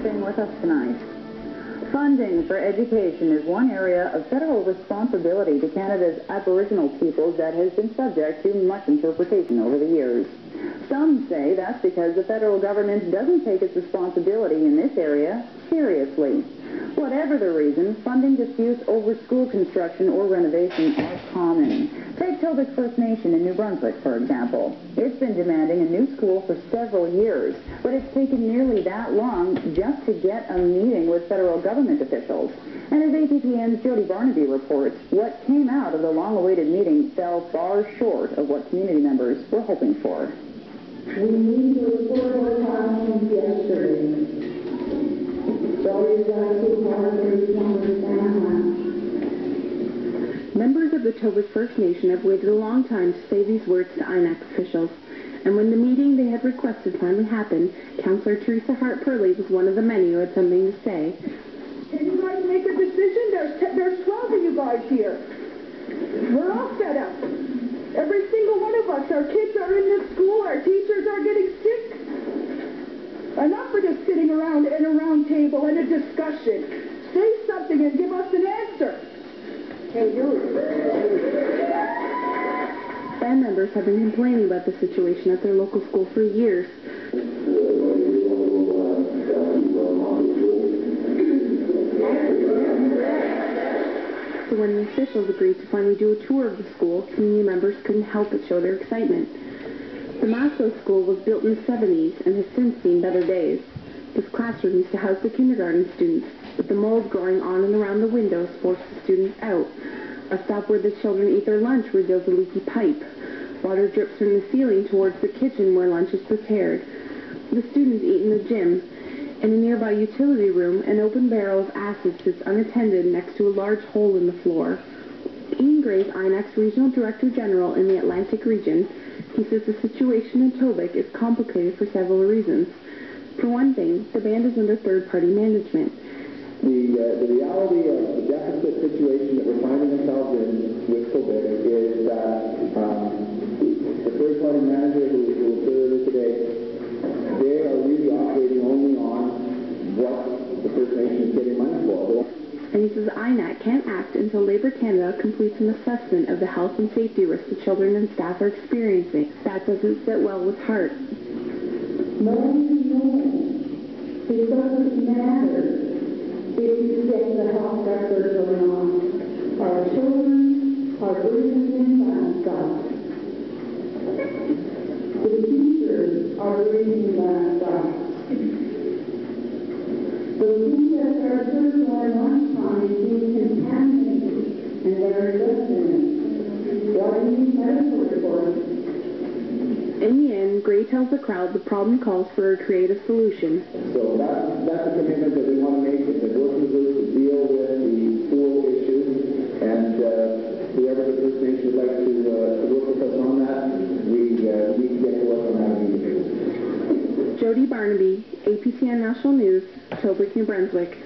being with us tonight. Funding for education is one area of federal responsibility to Canada's Aboriginal peoples that has been subject to much interpretation over the years. Some say that's because the federal government doesn't take its responsibility in this area seriously. Whatever the reason, funding disputes over school construction or renovation are common. Take Tobic First Nation in New Brunswick, for example. It's been demanding a new school for several years, but it's taken nearly that long just to get a meeting with federal government officials. And as APTN's Jody Barnaby reports, what came out of the long-awaited meeting fell far short of what community members were hoping for. We need to report what happened yesterday. Sorry that too hard for you to understand that. Members of the Tobic First Nation have waited a long time to say these words to Inac officials, and when the meeting they had requested finally happened, Councillor Teresa Hart-Purley was one of the many who had something to say. Can you guys make a decision? There's 12 of you guys here. We're all fed up. Every single one of us, our kids are in this school, our teachers are getting sick. Enough of just sitting around in a round table in a discussion. Say something and give us an answer. Hey, Band members have been complaining about the situation at their local school for years. So when the officials agreed to finally do a tour of the school, community members couldn't help but show their excitement. The Mah-Sos school was built in the 70s and has since seen better days. This classroom used to house the kindergarten students, but the mold growing on and around the windows forced the students out. A stop where the children eat their lunch reveals a leaky pipe. Water drips from the ceiling towards the kitchen where lunch is prepared. The students eat in the gym. In a nearby utility room, an open barrel of acid sits unattended next to a large hole in the floor. Ian Gray, Inac's Regional Director General in the Atlantic region, he says the situation in Tobic is complicated for several reasons. For one thing, the band is under third-party management. The reality of the deficit situation that we're finding ourselves in with Tobic is that the third-party manager who will serve today, they are really operating only on what the First Nation is getting money for. And he says INAC can't act until Labour Canada completes an assessment of the health and safety risks the children and staff are experiencing. That doesn't sit well with Hart. No, it doesn't matter if you get the health record or not. Our children are breathing in that stuff. The teachers are breathing that stuff. The food that are served on lunchtime is being contaminated, and they're listening. What do you need medical reports? In the end, Gray tells the crowd the problem calls for a creative solution. So that's a commitment that we want to make with the working group to deal with the school issues, and whoever the First Nation would like to work with us on that, we can get to work on that immediately. Jody Barnaby, APTN National News, Tobic, New Brunswick.